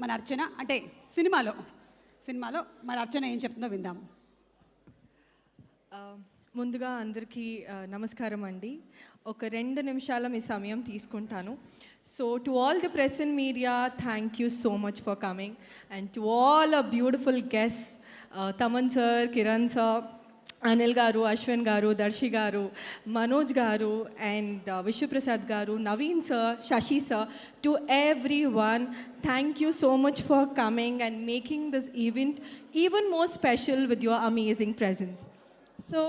మన అర్చన అంటే సినిమాలో మన అర్చన ఏం చెప్తుందో విందాము. ముందుగా అందరికీ నమస్కారం అండి. ఒక 2 నిమిషాల మీ సమయం తీసుకుంటాను. So to all the press and media, thank you so much for coming. And to all a beautiful guest, Thaman sir, Kiran sir, Anil గారు, అశ్విన్ గారు, దర్శి గారు, మనోజ్ గారు, అండ్ విశ్వప్రసాద్ గారు, Naveen sir, Shashi sir, to everyone, thank you so much for coming and making this event even more special with your amazing presence. So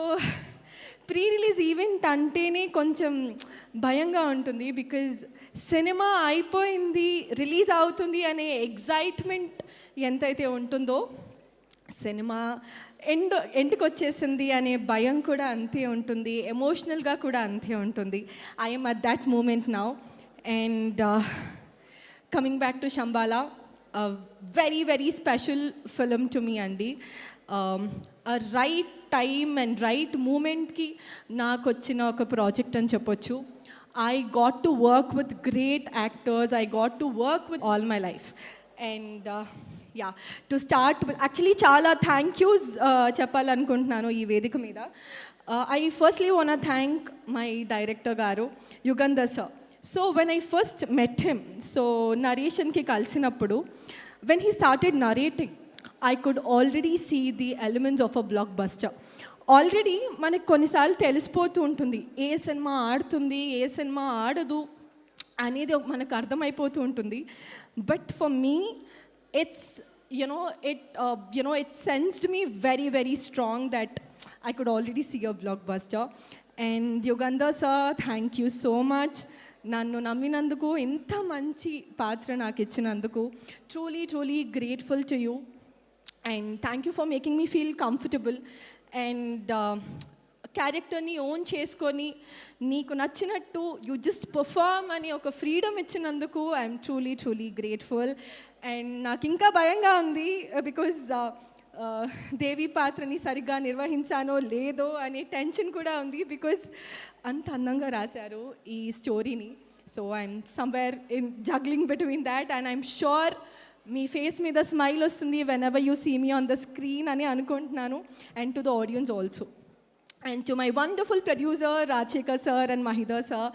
pre release event అంటేనే కొంచెం భయంగా ఉంటుంది. Because cinema అయిపోయింది, రిలీజ్ అవుతుంది అనే ఎగ్జైట్మెంట్ ఎంతైతే ఉంటుందో, సినిమా ఎండ్కి వచ్చేసింది అనే భయం కూడా అంతే ఉంటుంది. ఎమోషనల్గా కూడా అంతే ఉంటుంది. I'm at that moment now. And coming back to Shambhala, very very special film to me అండి. రైట్ టైమ్ అండ్ రైట్ మూమెంట్కి నాకు వచ్చిన ఒక ప్రాజెక్ట్ అని చెప్పొచ్చు. I got to work with great actors. I got to work with all my life. And yeah, to start with, actually చాలా thank use చెప్పాలనుకుంటున్నాను ఈ వేదిక మీద. I firstly want to thank my director గారు, Yugandhar sir. So when I first met him, so narrationకి కలిసినప్పుడు, when he started narrating, I could already see the elements of a blockbuster. Already మనకు కొన్నిసార్లు తెలిసిపోతూ ఉంటుంది ఏ cinema ఆడుతుంది, ఏ సినిమా ఆడదు అనేది మనకు అర్థమైపోతూ ఉంటుంది. But for me it's it sensed me very very strong that I could already see a blockbuster. And Yugandhar sir, thank you so much. నన్ను నమ్మినందుకు, ఇంత మంచి పాత్ర నాకు ఇచ్చినందుకు truly truly grateful to you. And thank you for making me feel comfortable. And క్యారెక్టర్ని own చేసుకొని నీకు నచ్చినట్టు యూ జస్ట్ పర్ఫార్మ్ అని ఒక ఫ్రీడమ్ ఇచ్చినందుకు I'm truly truly grateful. And నాకు ఇంకా భయంగా ఉంది బికాజ్ దేవి పాత్రని సరిగ్గా నిర్వహించానో లేదో అనే టెన్షన్ కూడా ఉంది. బికాజ్ అంత అందంగా రాశారు ఈ స్టోరీని. So I'm somewhere in juggling between that. And I'm sure మీ ఫేస్ మీద స్మైల్ వస్తుంది whenever you see me on the screen అని అనుకుంటున్నాను. And to the audience also. And to my wonderful producer Rajasekhar sir and Mahidhar sir,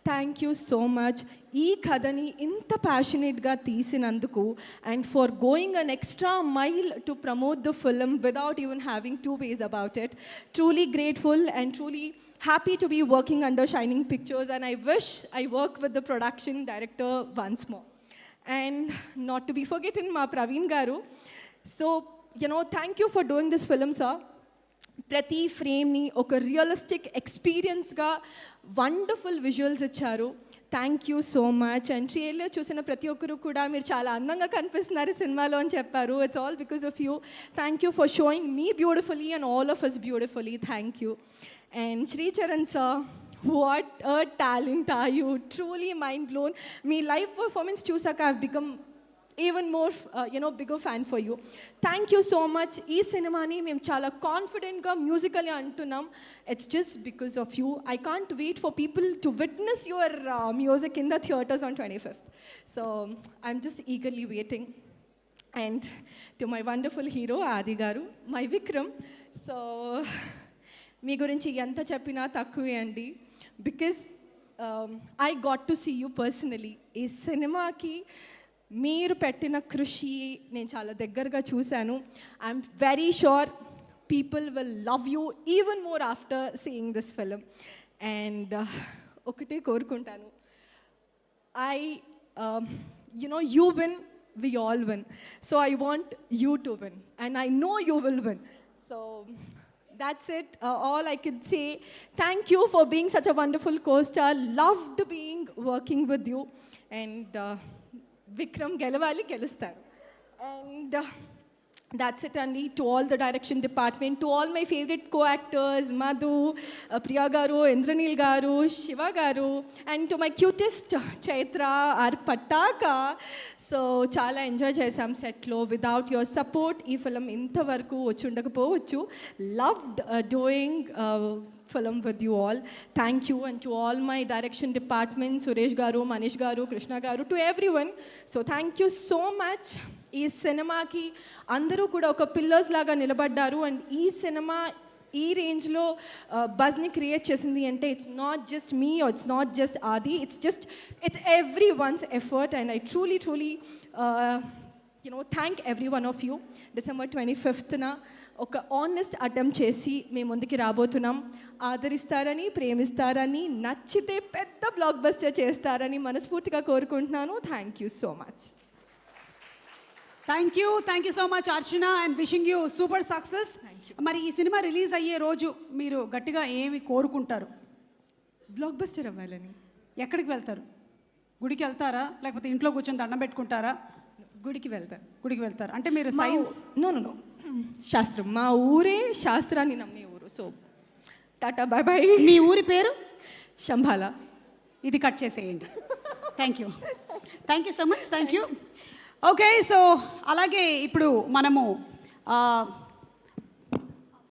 thank you so much. ఈ కథని ఇంత ప్యాషనేట్గా తీసినందుకు and for going an extra mile to promote the film without even having to ways about it. Truly grateful and truly happy to be working under Shining Pictures, and I wish I work with the production director once more. And not to be forgotten, ma Praveen garu. So thank you for doing this film, sir. Prati frame ni oka realistic experience ga wonderful visuals icharu. Thank you so much. And trailer చూసిన ప్రతి ఒక్కరు కూడా మీరు చాలా అందంగా కనిపిస్తున్నారు సినిమాలో అని చెప్పారు. It's all because of you. Thank you for showing me beautifully and all of us beautifully. Thank you. And Sricharan sir, what a talent are you, truly mind blown. Me live performance chusaka I've become even more bigger fan for you. Thank you so much. Ee cinema ni mem chala confident ga musically antunam. It's just because of you. I can't wait for people to witness your music in the theaters on 25th. So I'm just eagerly waiting. And to my wonderful hero Adi garu, my Vikram. So మీ గురించి ఎంత చెప్పినా తక్కువే అండి. Because I got to see you personally. ఈ సినిమాకి మీరు పెట్టిన కృషి నేను చాలా దగ్గరగా చూశాను. I'm very sure people will love you even more after seeing this film. And ఒకటే కోరుకుంటాను, you win, we all win. So I want you to win, and I know you will win. So that's it. All I could say, thank you for being such a wonderful co-star. Loved being working with you. And Vikram gelavali gelustaru. And that's it, Andy. To all the direction department, to all my favorite co-actors, Madhu, Priya garu, Indranil garu, Shiva garu, and to my cutest Chaitra, our Pataka. So chala enjoy chesam set lo. Without your support ee film inta varaku vachundakapovachu. Loved doing film with you all. Thank you, and to all my direction department, Suresh garu, Manish garu, Krishna garu, to everyone. So thank you so much. ఈ సినిమాకి అందరూ కూడా ఒక pillars లాగా నిలబడ్డారు, and ఈ cinema ఈ రేంజ్లో బజ్ని క్రియేట్ చేసింది అంటే it's not just me, it's not just Aadi, it's everyone's effort, and I truly thank everyone of you. December 25th ఒక ఆనెస్ట్ అటెంప్ట్ చేసి మేము ముందుకి రాబోతున్నాం. ఆదరిస్తారని, ప్రేమిస్తారని, నచ్చితే పెద్ద బ్లాక్ బస్టర్ చేస్తారని మనస్ఫూర్తిగా కోరుకుంటున్నాను. Thank you so much. Thank you so much Archana, and wishing you super success. మరి ఈ సినిమా రిలీజ్ అయ్యే రోజు మీరు గట్టిగా ఏమి కోరుకుంటారు? బ్లాక్ బస్టర్ అవ్వాలని. ఎక్కడికి వెళ్తారు? గుడికి వెళ్తారా, లేకపోతే ఇంట్లో కూర్చొని దండం పెట్టుకుంటారా? గుడికి వెళ్తాను. గుడికి వెళ్తారు అంటే మీరు సైన్స్? నో శాస్త్రం. మా ఊరే శాస్త్రాన్ని నమ్మే ఊరు. So tata bye bye. మీ ఊరి పేరు? శంభాల. ఇది కట్ చేసేయండి. Thank you so much. Thank you. Okay, so అలాగే ఇప్పుడు మనము